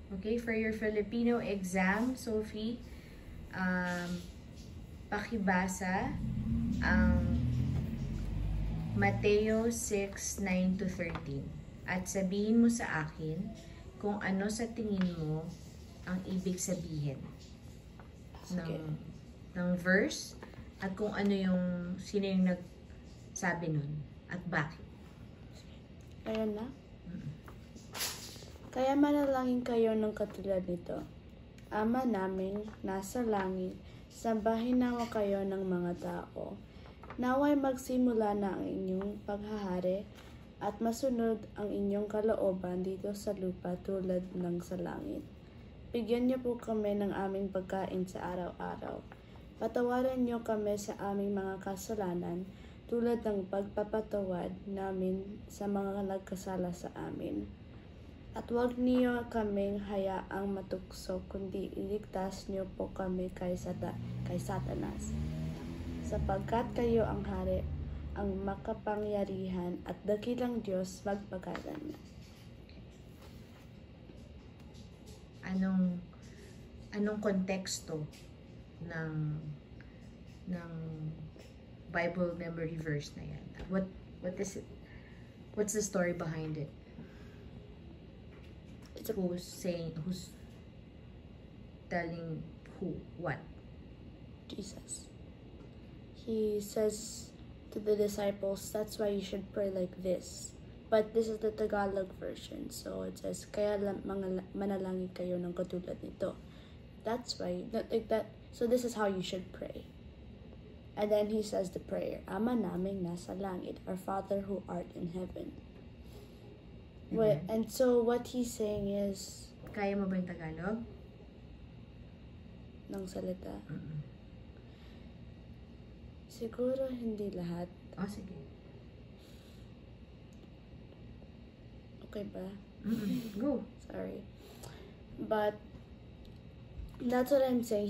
Okay, for your Filipino exam, Sophie, pakibasa ang Mateo 6:9-13 at sabihin mo sa akin kung ano sa tingin mo ang ibig sabihin ng verse at kung ano sino yung nagsabi nun at bakit. Ayan na. Kaya manalangin kayo ng katulad nito. Ama namin, nasa langit, sambahin nawa kayo ng mga tao. Naway magsimula na ang inyong paghahari at masunod ang inyong kalooban dito sa lupa tulad ng sa langit. Bigyan niyo po kami ng aming pagkain sa araw-araw. Patawarin niyo kami sa aming mga kasalanan tulad ng pagpapatawad namin sa mga nagkasala sa amin. At huwag niyo kaming hayaang matukso, kundi iligtas niyo po kami kay Satanas. Sapagkat kayo ang hari, ang makapangyarihan at dakilang Diyos magpagalan. Anong konteksto ng Bible memory verse na yan? What is it? What's the story behind it? Who's telling who what? Jesus. He says to the disciples, that's why you should pray like this. But this is the Tagalog version. So it says, kaya manalangin kayo ng katulad nito. That's why, not like that. So this is how you should pray. And then he says the prayer, Ama naming nasa langit, our Father who art in heaven. And so what he's saying is, kaya mo ba yung Tagalog? Ng salita? Siguro hindi lahat. Oh, sige. Okay ba? Go. Sorry. But that's what I'm saying.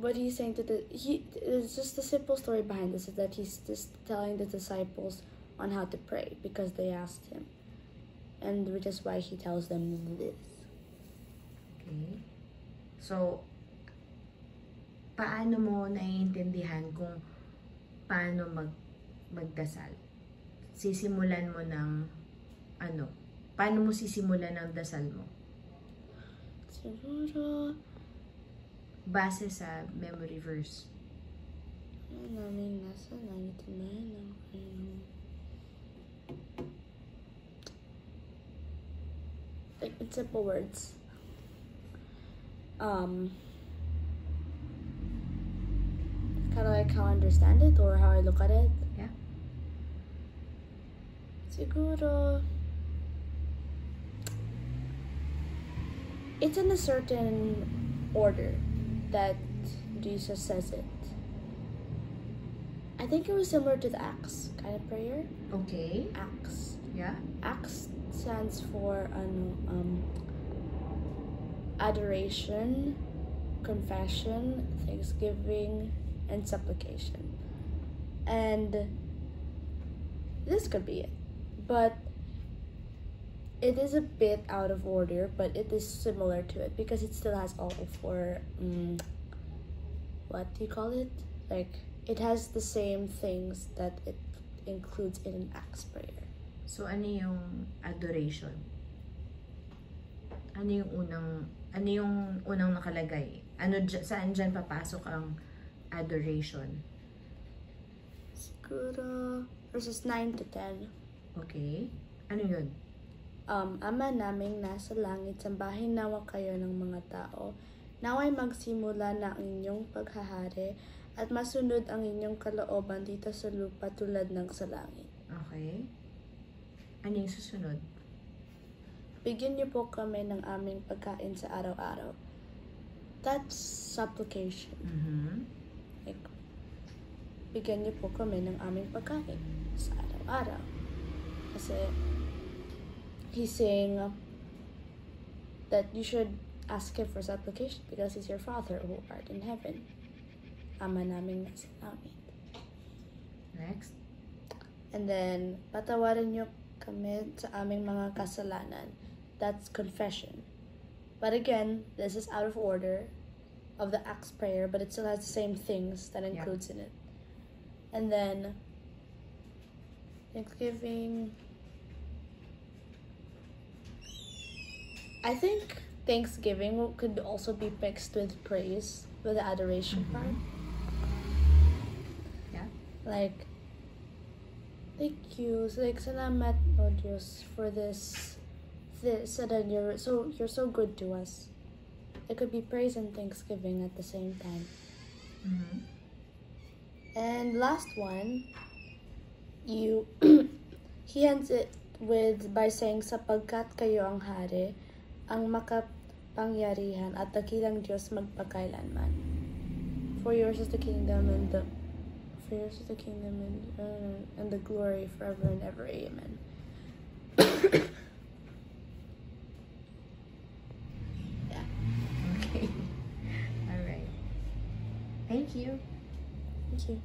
What he's saying it's just the simple story behind this is that he's just telling the disciples on how to pray because they asked him. And which is why he tells them this. Okay. So, paano mo naiintindihan kung paano magdasal? Sisimulan mo ng ano? Paano mo sisimulan ang dasal mo? Siguro base sa memory verse. Namin nasa langit na like in simple words. Kind of like how I understand it or how I look at it. Yeah. Siguro it's in a certain order that Jesus says it. I think it was similar to the Acts kind of prayer. Okay. Acts. Yeah. Acts stands for adoration, confession, thanksgiving, and supplication. And this could be it. But it is a bit out of order, but it is similar to it because it still has all four, what do you call it? Like, it has the same things that it includes in an Acts prayer. So, ano yung adoration? Ano yung unang nakalagay? Saan dyan papasok ang adoration? Siguro, verses 9 to 10. Okay. Ano yun? Ama naming nasa langit, sambahin nawa kayo ng mga tao. Naway magsimula na ang inyong paghahari at masunod ang inyong kalooban dito sa lupa tulad ng sa langit. Okay. Ano yung susunod? Bigyan niyo po kami ng aming pagkain sa araw-araw. That's supplication. Like, bigyan niyo po kami ng aming pagkain sa araw-araw. Kasi he's saying that you should ask him for supplication because he's your Father who art in heaven. Ama naming nasa langit. Next. And then, patawarin niyo kami sa aming mga kasalanan. That's confession. But again, this is out of order of the Acts prayer, but it still has the same things that includes in it. And then Thanksgiving. I think Thanksgiving could also be mixed with praise, with the adoration part. Yeah. Like, thank you. So, like, salamat, O Diyos, for this. So that you're so good to us. It could be praise and thanksgiving at the same time. Mm-hmm. And last one, he ends it by saying, sapagkat kayo ang hari, ang makapangyarihan at dakilang Diyos magpakailanman. For yours is the kingdom and the glory forever and ever. Amen. Okay. All right. Thank you. Thank you.